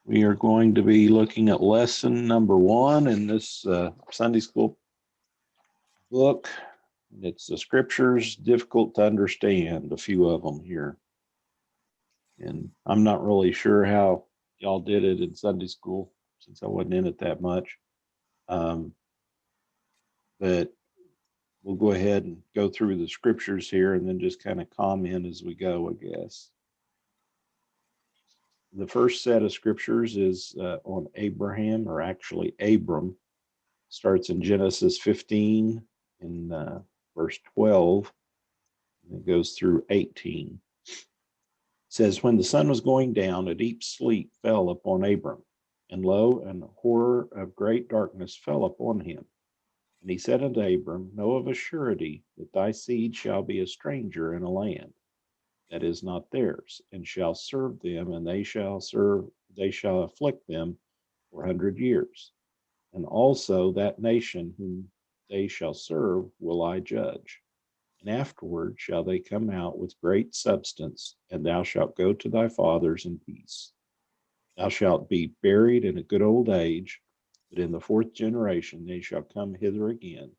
We are going to be looking at lesson number 1 in this Sunday school book. It's the scriptures difficult to understand, a few of them here. And I'm not really sure how y'all did it in Sunday school since I wasn't in it that much. But we'll go ahead and go through the scriptures here and then just kind of comment as we go, I guess. The first set of scriptures is on Abraham, or actually Abram. Starts in Genesis 15 in verse 12, and it goes through 18. It says, when the sun was going down, a deep sleep fell upon Abram, and lo, an horror of great darkness fell upon him. And he said unto Abram, know of a surety that thy seed shall be a stranger in a land that is not theirs, and shall serve them, and they shall afflict them 400 years. And also that nation whom they shall serve will I judge. And afterward shall they come out with great substance, and thou shalt go to thy fathers in peace. Thou shalt be buried in a good old age, but in the 4th generation they shall come hither again,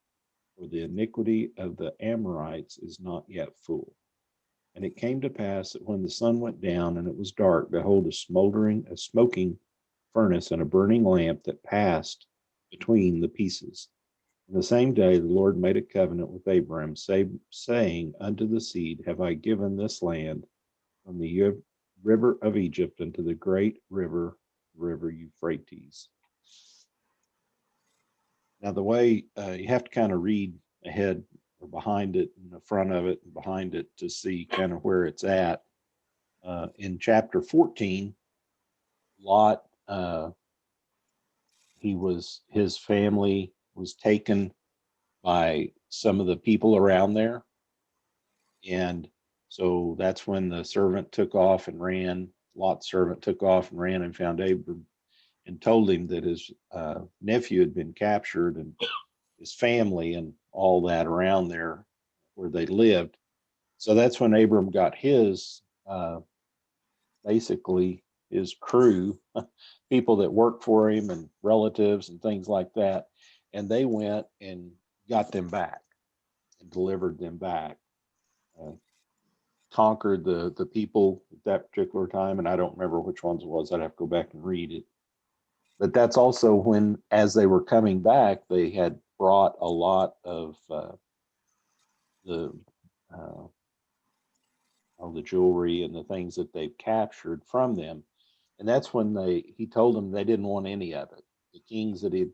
for the iniquity of the Amorites is not yet full. And it came to pass that when the sun went down and it was dark, behold, a smoking furnace and a burning lamp that passed between the pieces. And the same day the Lord made a covenant with Abram, saying unto the seed, have I given this land from the river of Egypt unto the great river Euphrates. Now the way you have to kind of read ahead or behind it, in the front of it and behind it, to see kind of where it's at. In chapter 14, Lot, his family was taken by some of the people around there. And so that's when the servant took off and ran. Lot's servant took off and ran and found Abram and told him that his nephew had been captured, and his family and all that around there where they lived. So that's when Abram got his, basically his crew, people that worked for him and relatives and things like that. And they went and got them back and delivered them back, conquered the people at that particular time. And I don't remember which ones it was. I'd have to go back and read it. But that's also when, as they were coming back, they had brought a lot of the jewelry and the things that they've captured from them. And that's when he told them they didn't want any of it. The kings that he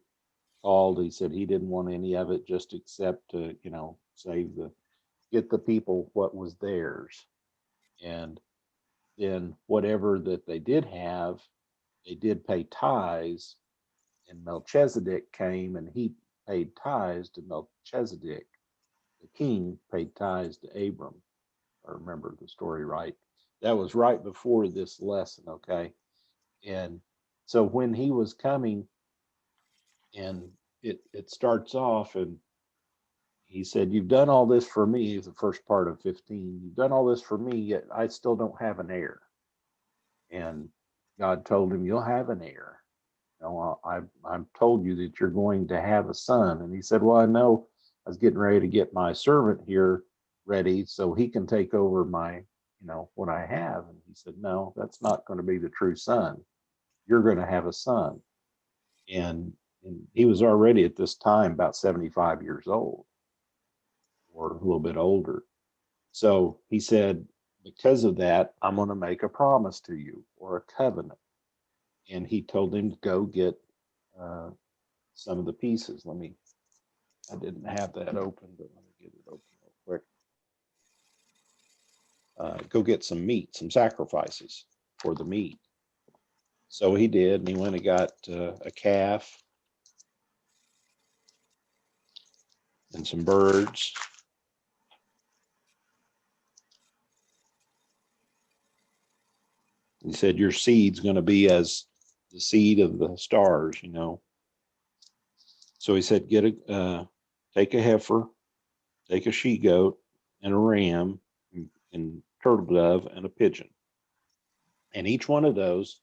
called, he said he didn't want any of it, just except to, get the people what was theirs. And then whatever that they did have, they did pay tithes, and Melchizedek came and he paid tithes to Melchizedek. The king paid tithes to Abram. I remember the story right. That was right before this lesson, okay? And so when he was coming, and it starts off, and he said, you've done all this for me, the first part of 15, you've done all this for me, yet I still don't have an heir. And God told him, you'll have an heir. I've told you that you're going to have a son. And he said, well, I know. I was getting ready to get my servant here ready so he can take over my, what I have. And he said, no, that's not going to be the true son. You're going to have a son. And he was already at this time about 75 years old, or a little bit older. So he said, because of that, I'm going to make a promise to you, or a covenant. And he told him to go get some of the pieces. I didn't have that open, but let me get it open real quick. Go get some meat, some sacrifices for the meat. So he did, and he went and got a calf and some birds. He said, your seed's going to be as the seed of the stars, So he said, take a heifer, take a she-goat, and a ram, and turtle dove, and a pigeon. And each one of those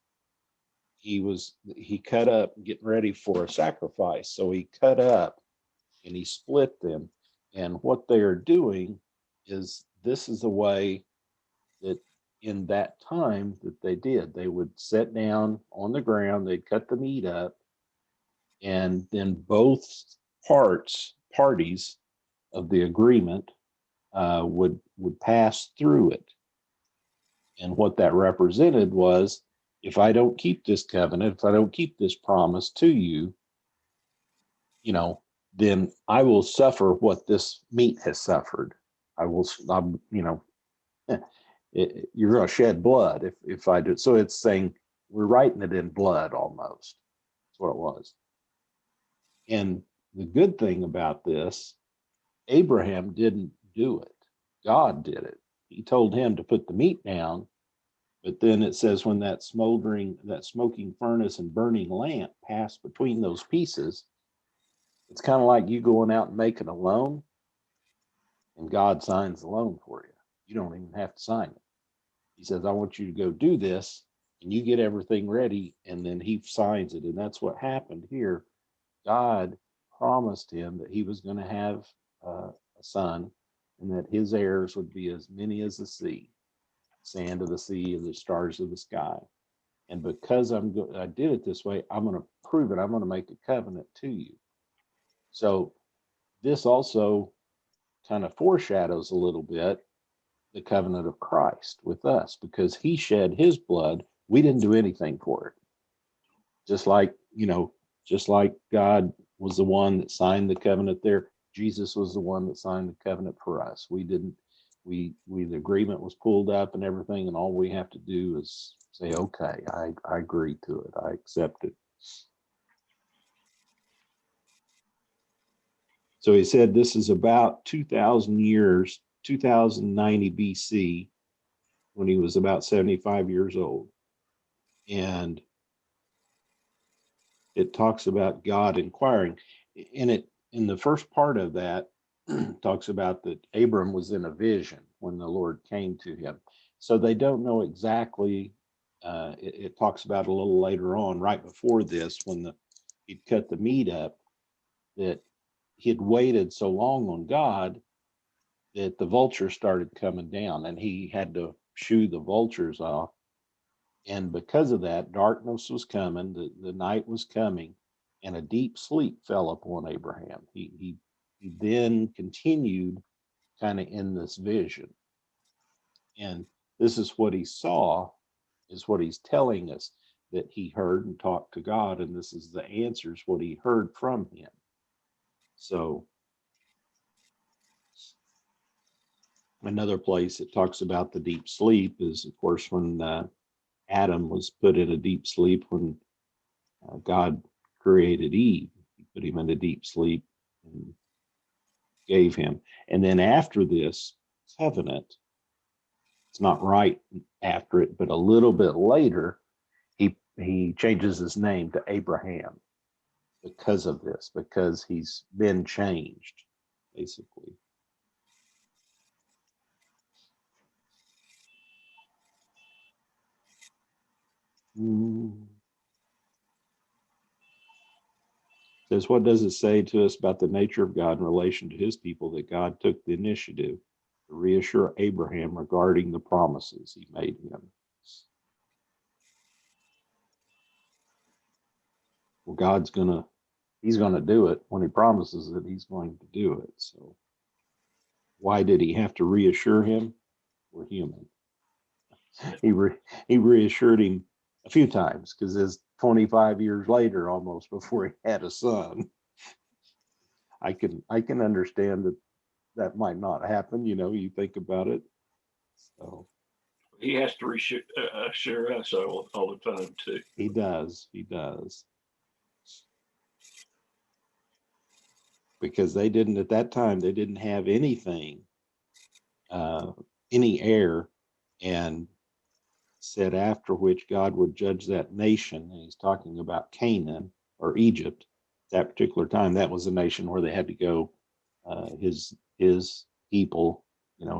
he cut up getting ready for a sacrifice. So he cut up and he split them. And what they are doing is, this is the way that in that time that they would sit down on the ground, they'd cut the meat up, and then both parties of the agreement would pass through it. And what that represented was, if I don't keep this covenant, if I don't keep this promise to you, then I will suffer what this meat has suffered. You're going to shed blood if I do. So it's saying we're writing it in blood almost. That's what it was. And the good thing about this, Abraham didn't do it. God did it. He told him to put the meat down, but then it says when that smoking furnace and burning lamp passed between those pieces, it's kind of like you going out and making a loan, and God signs the loan for you. You don't even have to sign it. He says, I want you to go do this, and you get everything ready, and then he signs it. And that's what happened here. God promised him that he was going to have a son, and that his heirs would be as many as the sea, sand of the sea and the stars of the sky. And because I did it this way, I'm going to prove it. I'm going to make a covenant to you. So this also kind of foreshadows a little bit the covenant of Christ with us, because he shed his blood. We didn't do anything for it. Just like God was the one that signed the covenant there, Jesus was the one that signed the covenant for us. We didn't, the agreement was pulled up and everything, and all we have to do is say, okay, I agree to it. I accept it. So he said this is about 2,000 years, 2090 BC, when he was about 75 years old. And it talks about God inquiring. In the first part of that, talks about that Abram was in a vision when the Lord came to him. So they don't know exactly. It talks about a little later on, right before this, when he'd cut the meat up, that he'd waited so long on God that the vultures started coming down, and he had to shoo the vultures off. And because of that, darkness was coming, the night was coming, and a deep sleep fell upon Abraham. He then continued kind of in this vision. And this is what he saw, is what he's telling us, that he heard and talked to God, and this is the answers, what he heard from him. So another place it talks about the deep sleep is, of course, when Adam was put in a deep sleep when God created Eve. He put him in a deep sleep and gave him. And then after this covenant, it's not right after it, but a little bit later, he changes his name to Abraham because of this, because he's been changed, basically. Says, what does it say to us about the nature of God in relation to his people, that God took the initiative to reassure Abraham regarding the promises he made him? Well, he's gonna do it. When he promises it, he's going to do it. So why did he have to reassure him? We're human. He reassured him a few times, because it's 25 years later, almost, before he had a son. I can understand that might not happen. You think about it. So he has to reassure us all the time too. He does. Because they didn't, at that time, they didn't have anything, any heir, and said after which God would judge that nation. And he's talking about Canaan or Egypt. That particular time, that was a nation where they had to go. His people,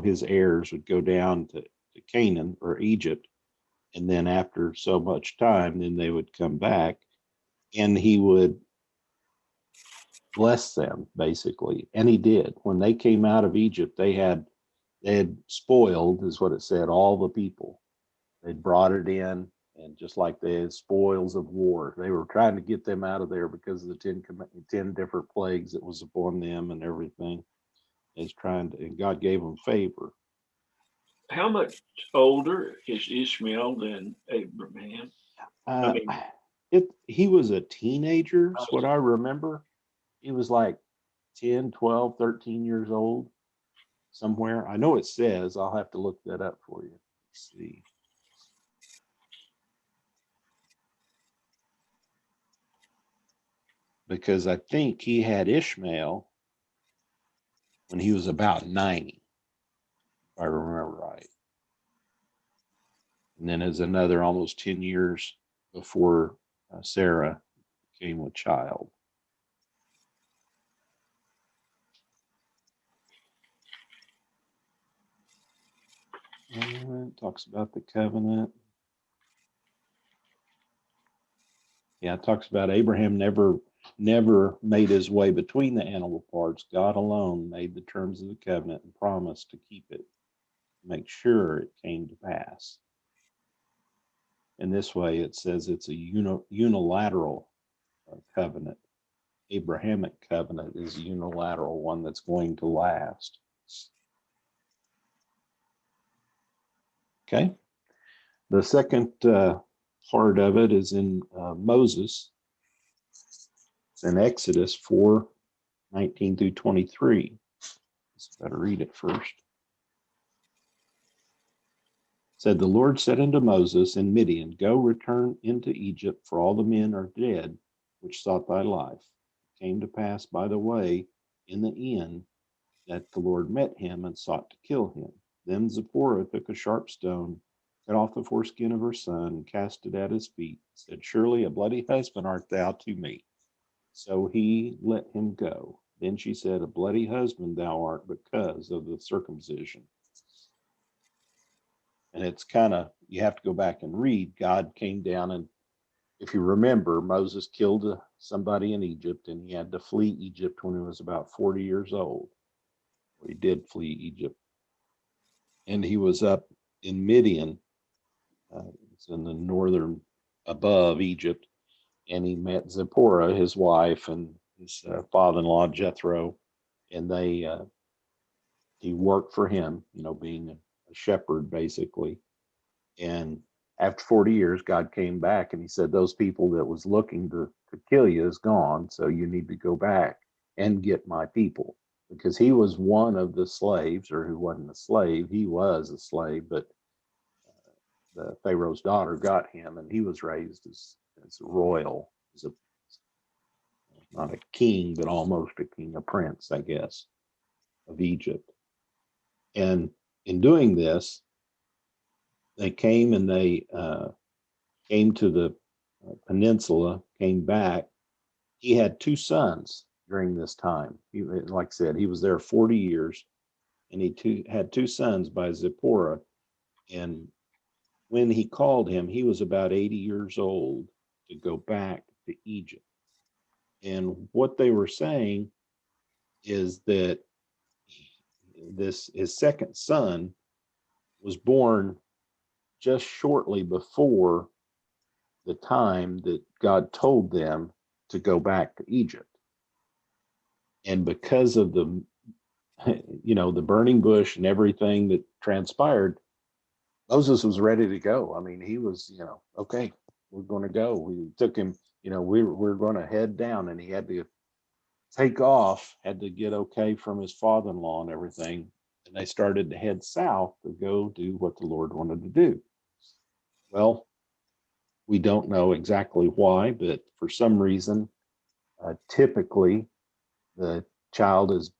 his heirs would go down to Canaan or Egypt, And then after so much time, then they would come back and he would bless them, basically. And he did. When they came out of Egypt, they had spoiled, is what it said, all the people. They'd brought it in, and just like they had spoils of war, they were trying to get them out of there because of the 10 different plagues that was upon them and everything. Is trying to, and God gave them favor. How much older is Ishmael than Abraham? I mean, He was a teenager, is what I remember. He was like 10, 12, 13 years old somewhere. I know it says, I'll have to look that up for you. Let's see. Because I think he had Ishmael when he was about 90, if I remember right. And then as another almost 10 years before Sarah came with child. And it talks about the covenant. Yeah, it talks about Abraham never made his way between the animal parts. God alone made the terms of the covenant and promised to keep it, make sure it came to pass. In this way, it says it's a unilateral covenant. Abrahamic covenant is a unilateral one that's going to last. Okay. The second part of it is in Moses. It's in Exodus 4:19 through 23. Let's better read it first. It said, the Lord said unto Moses in Midian, go return into Egypt, for all the men are dead, which sought thy life. It came to pass by the way in the end that the Lord met him and sought to kill him. Then Zipporah took a sharp stone, cut off the foreskin of her son, and cast it at his feet, said, surely a bloody husband art thou to me. So he let him go. Then she said, a bloody husband thou art because of the circumcision. And it's kind of, you have to go back and read. God came down, and if you remember, Moses killed somebody in Egypt, and he had to flee Egypt when he was about 40 years old. He did flee Egypt. And he was up in Midian, it's in the northern above Egypt, and he met Zipporah, his wife, and his father-in-law Jethro, and he worked for him, being a shepherd basically. And after 40 years, God came back and he said, those people that was looking to kill you is gone, so you need to go back and get my people. Because he was one of the slaves, or who wasn't a slave, he was a slave, but the Pharaoh's daughter got him, and he was raised as royal, not a king, but almost a king, a prince, I guess, of Egypt. And in doing this, they came and they came to the peninsula, came back. He had two sons during this time. Like I said, he was there 40 years, and he had two sons by Zipporah. And when he called him, he was about 80 years old to go back to Egypt. And what they were saying is that his second son was born just shortly before the time that God told them to go back to Egypt. And because of the burning bush and everything that transpired, Moses was ready to go. I mean, he was, okay, we're going to go. We took him, we're going to head down, and he had to take off, had to get okay from his father-in-law and everything. And they started to head south to go do what the Lord wanted to do. Well, we don't know exactly why, but for some reason, typically the child is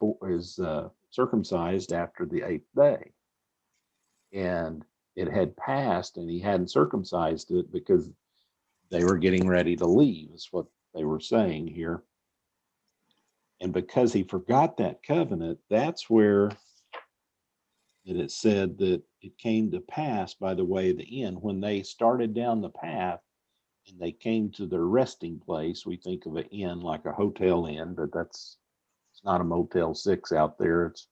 circumcised after the 8th day. And it had passed, and he hadn't circumcised it because they were getting ready to leave, is what they were saying here. And because he forgot that covenant, that's where And it said that it came to pass by the way of the inn, when they started down the path and they came to their resting place. We think of an inn like a hotel inn, but it's not a Motel 6 out there. It's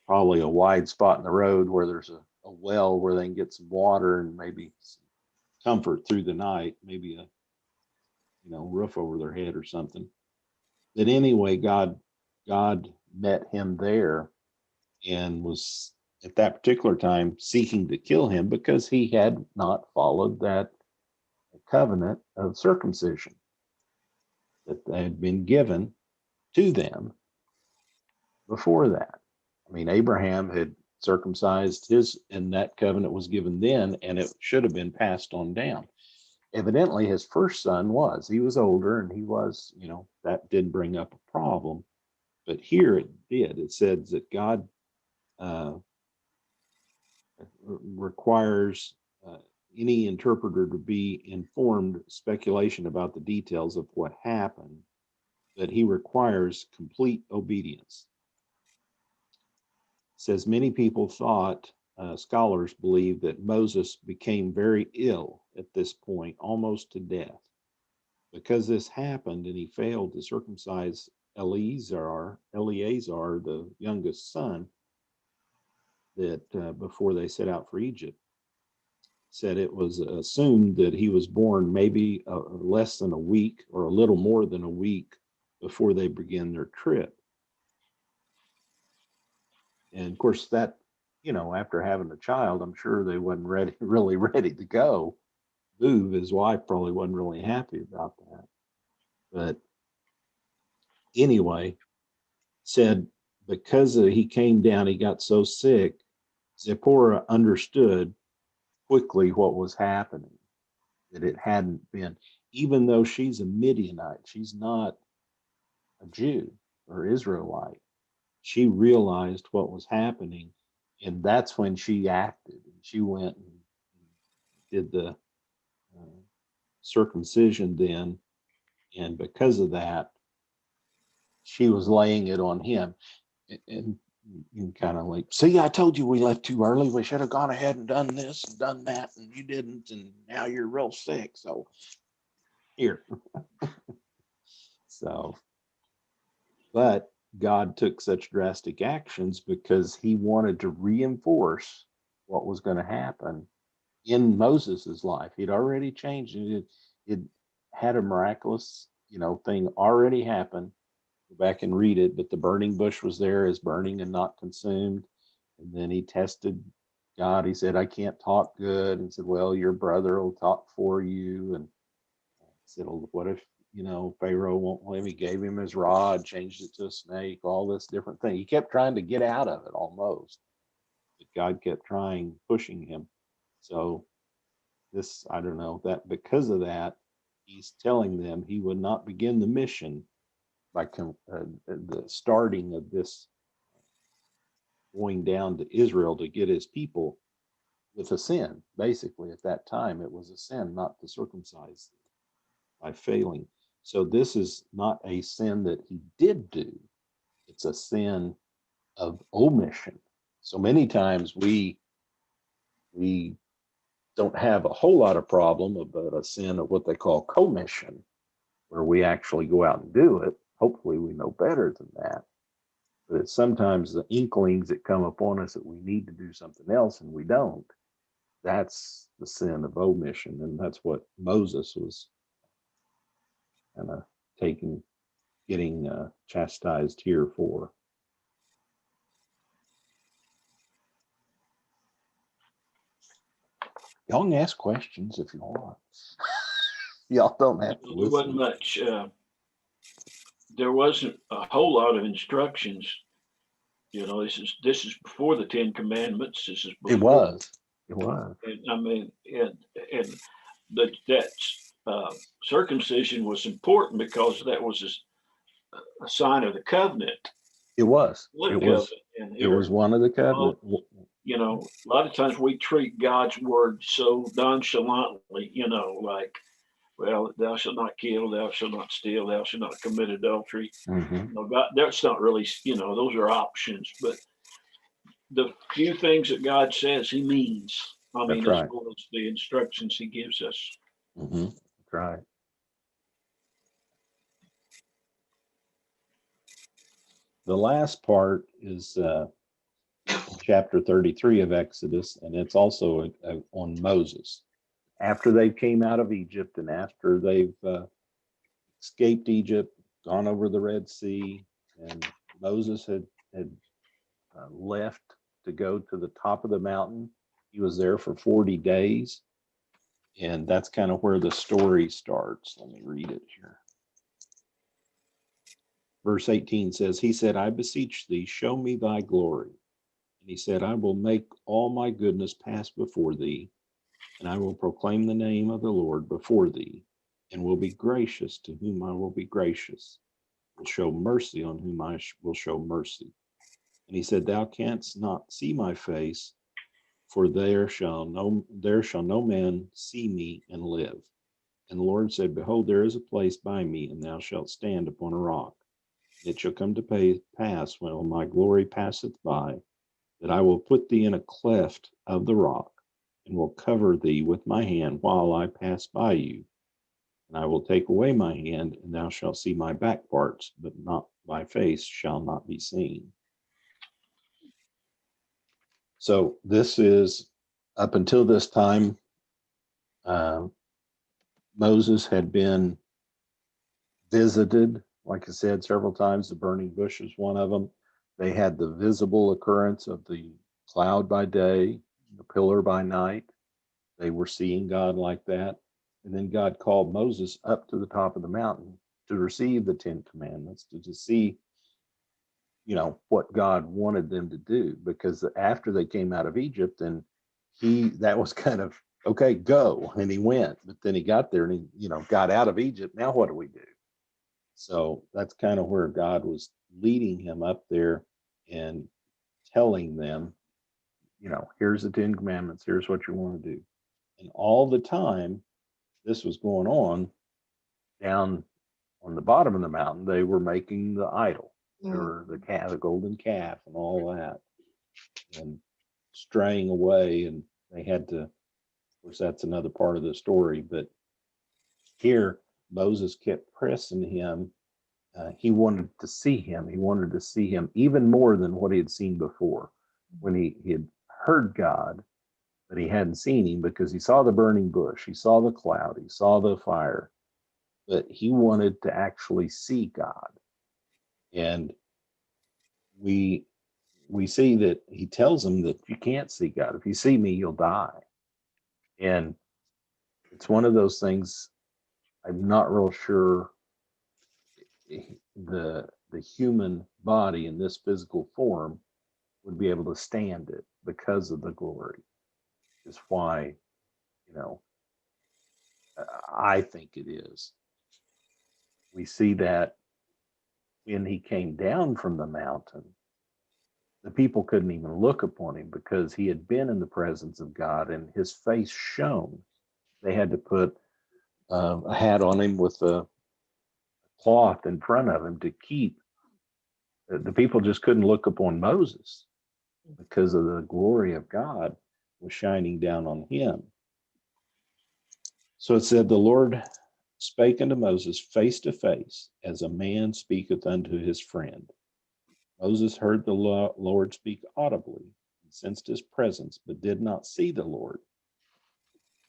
probably a wide spot in the road where there's a well where they can get some water and maybe some comfort through the night, maybe a roof over their head or something. But anyway, God met him there and was at that particular time seeking to kill him because he had not followed that covenant of circumcision that had been given to them before that. I mean, Abraham had circumcised his, and that covenant was given then, and it should have been passed on down. Evidently, his first son he was older, and he was, that did bring up a problem. But here it did. It said that God requires any interpreter to be informed speculation about the details of what happened, but he requires complete obedience. It says many people thought, scholars believe, that Moses became very ill at this point, almost to death. Because this happened and he failed to circumcise Eleazar, the youngest son, that before they set out for Egypt, said it was assumed that he was born maybe less than a week or a little more than a week before they began their trip. And of course, that, after having a child, I'm sure they wasn't really ready to go. Boov, his wife, probably wasn't really happy about that. But anyway, said because he came down, he got so sick, Zipporah understood quickly what was happening, that it hadn't been, even though she's a Midianite, she's not a Jew or Israelite. She realized what was happening, and that's when she acted. She went and did the circumcision then, and because of that, she was laying it on him. And you kind of like, see, I told you we left too early. We should have gone ahead and done this and done that, and you didn't, and now you're real sick. So here. So, but God took such drastic actions because he wanted to reinforce what was going to happen in Moses's life. He'd already changed it. It had a miraculous, thing already happen. Go back and read it, but the burning bush was there as burning and not consumed. And then he tested God. He said, I can't talk good. And said, well, your brother will talk for you. And he said, well, what if, Pharaoh won't let him? He gave him his rod, changed it to a snake, all this different thing. He kept trying to get out of it almost. But God kept trying, pushing him. So this, I don't know, that because of that, he's telling them he would not begin the mission by the starting of this going down to Israel to get his people with a sin. Basically, at that time, it was a sin not to circumcise by failing. So this is not a sin that he did do. It's a sin of omission. So many times we don't have a whole lot of problem about a sin of what they call commission, where we actually go out and do it. Hopefully we know better than that. But it's sometimes the inklings that come upon us that we need to do something else and we don't. That's the sin of omission. And that's what Moses was kind of getting chastised here for. Y'all can ask questions if you want. Y'all don't have to There wasn't listen. much, there wasn't a whole lot of instructions. This is before the Ten Commandments. This is before. It was. And I mean, and that circumcision was important because that was a sign of the covenant. It was. And it was one of the covenant. A lot of times we treat God's word so nonchalantly, like, well, thou shalt not kill, thou shalt not steal, thou shalt not commit adultery. Mm-hmm. God, that's not really, those are options, but the few things that God says he means. I That's mean, as right. well as the instructions he gives us. That's right. The last part is chapter 33 of Exodus, and it's also on Moses. After they came out of Egypt and after they've escaped Egypt, gone over the Red Sea, and Moses had left to go to the top of the mountain. He was there for 40 days. And that's kind of where the story starts. Let me read it here. Verse 18 says, he said, I beseech thee, show me thy glory. And he said, I will make all my goodness pass before thee, and I will proclaim the name of the Lord before thee, and will be gracious to whom I will be gracious, will show mercy on whom I will show mercy. And he said, thou canst not see my face, for there shall no man see me and live. And the Lord said, behold, there is a place by me, and thou shalt stand upon a rock. It shall come to pass, when my glory passeth by, that I will put thee in a cleft of the rock, and will cover thee with my hand while I pass by you. And I will take away my hand, and thou shalt see my back parts, but not my face shall not be seen. So this is, up until this time, Moses had been visited, like I said, several times. The burning bush is one of them. They had the visible occurrence of the cloud by day, the pillar by night. They were seeing God like that. And then God called Moses up to the top of the mountain to receive the 10 commandments, to see, what God wanted them to do. Because after they came out of Egypt, and that was kind of, okay, go. And he went. But then he got there and he, got out of Egypt. Now what do we do? So that's kind of where God was leading him up there and telling them, here's the 10 commandments, here's what you want to do. And all the time this was going on, down on the bottom of the mountain, they were making the idol, or the calf, the golden calf, and all that, and straying away. And they had to, of course, that's another part of the story. But here, Moses kept pressing him. He wanted to see him. He wanted to see him even more than what he had seen before, when he had heard God, but he hadn't seen him, because he saw the burning bush, he saw the cloud, he saw the fire, but he wanted to actually see God. And we see that he tells him that you can't see God. If you see me, you'll die. And it's one of those things, I'm not real sure the human body in this physical form would be able to stand it, because of the glory. Is why, I think it is. We see that when he came down from the mountain, the people couldn't even look upon him, because he had been in the presence of God and his face shone. They had to put a hat on him with a cloth in front of him to keep. The people just couldn't look upon Moses, because of the glory of God was shining down on him. So it said, the Lord spake unto Moses face to face, as a man speaketh unto his friend. Moses heard the Lord speak audibly, and sensed his presence, but did not see the Lord.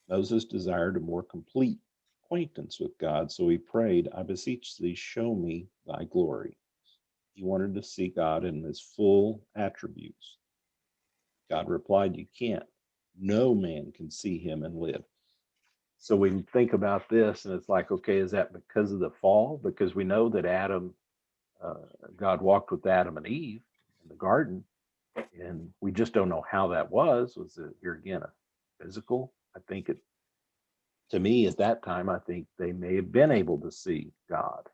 Moses desired a more complete acquaintance with God, so he prayed, I beseech thee, show me thy glory. He wanted to see God in his full attributes. God replied, you can't. No man can see him and live. So we think about this, and it's like, okay, is that because of the fall? Because we know that God walked with Adam and Eve in the garden, and we just don't know how that was. Was it, here again, a physical? I think to me at that time, I think they may have been able to see God.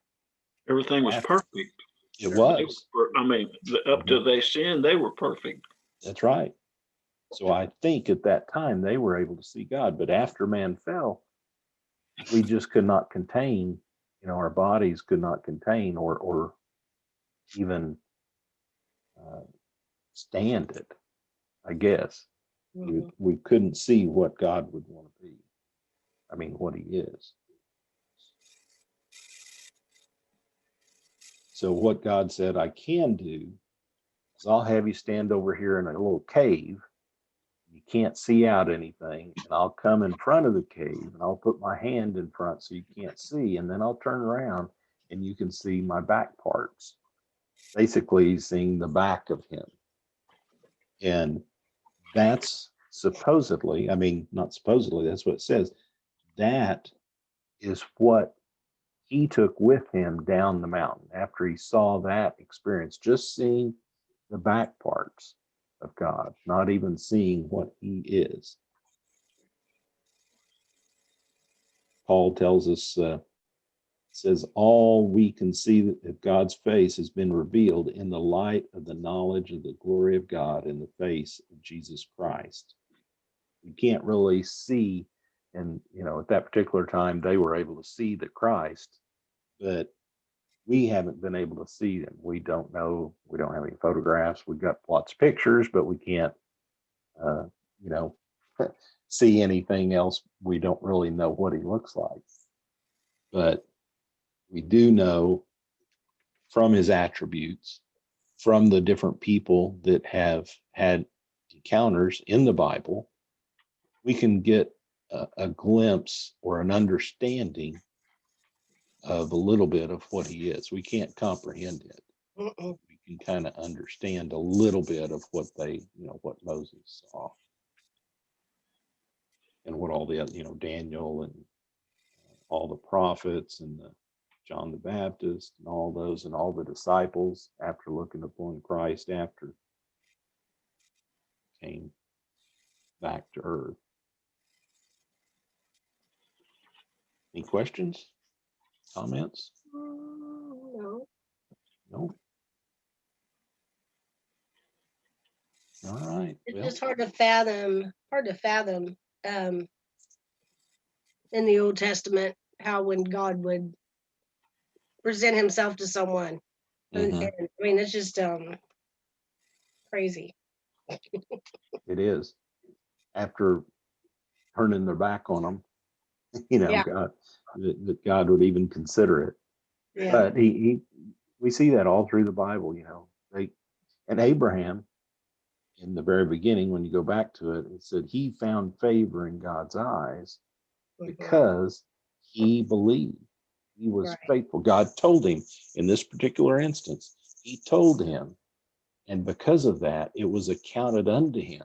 Everything was perfect. It was. Up to their sin, they were perfect. That's right. So I think at that time they were able to see God. But after man fell, we just could not contain, our bodies could not contain or even stand it. I guess. We couldn't see what God would want to be. I mean, what he is. So what God said I can do is I'll have you stand over here in a little cave. You can't see out anything. And I'll come in front of the cave and I'll put my hand in front so you can't see. And then I'll turn around and you can see my back parts. Basically seeing the back of him. And that's supposedly, I mean, not supposedly, that's what it says. That is what he took with him down the mountain after he saw that experience, just seeing the back parts of God, not even seeing what he is. Paul tells us, says, all we can see of God's face has been revealed in the light of the knowledge of the glory of God in the face of Jesus Christ. You can't really see, and at that particular time they were able to see the Christ, but we haven't been able to see them. We don't know. We don't have any photographs. We've got lots of pictures, but we can't, see anything else. We don't really know what he looks like. But we do know from his attributes, from the different people that have had encounters in the Bible, we can get a glimpse or an understanding of a little bit of what he is. We can't comprehend it. We can kind of understand a little bit of what what Moses saw and what all the other, Daniel and all the prophets and John the Baptist and all those and all the disciples after looking upon Christ after came back to earth. Any questions? Comments? No. No. All right. It's just hard to fathom in the Old Testament how when God would present himself to someone. And I mean, it's just crazy. It is. After turning their back on them, God, that God would even consider it. Yeah. But we see that all through the Bible, and Abraham in the very beginning, when you go back to it, it said he found favor in God's eyes because he believed. He was faithful. God told him in this particular instance, he told him, and because of that, it was accounted unto him.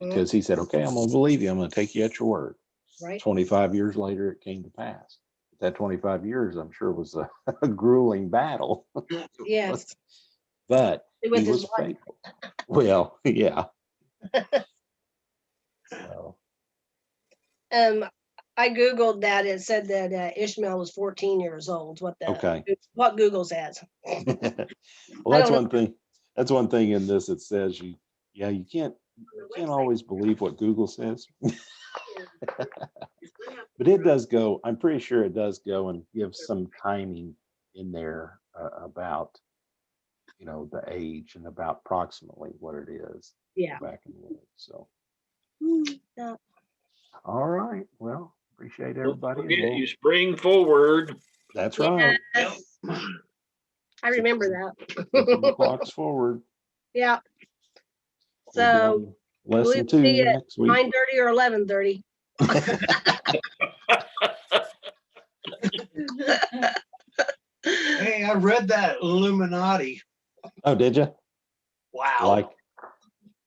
Because he said, okay, I'm going to believe you. I'm going to take you at your word. Right. 25 years later, it came to pass. That 25 years, I'm sure, was a grueling battle. Yes. But With he was faithful. Well, yeah. So. I Googled that. It said that Ishmael was 14 years old. What Google says. Well, that's one thing. That's one thing in this. It says you can't always believe what Google says. But it does go. I'm pretty sure it does go and give some timing in there about the age and about approximately what it is. Yeah. Back in the day. So. Yeah. All right. Well, appreciate everybody. Don't forget, you spring forward. That's right. Yes. I remember that. The clock's forward. Yeah. So lesson 2 next week. 9:30 or 11:30. Hey, I read that Illuminati. Oh, did you? Wow.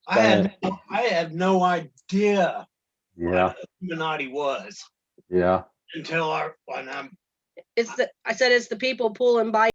I had no idea what Illuminati was. Yeah. Until it's the people pulling by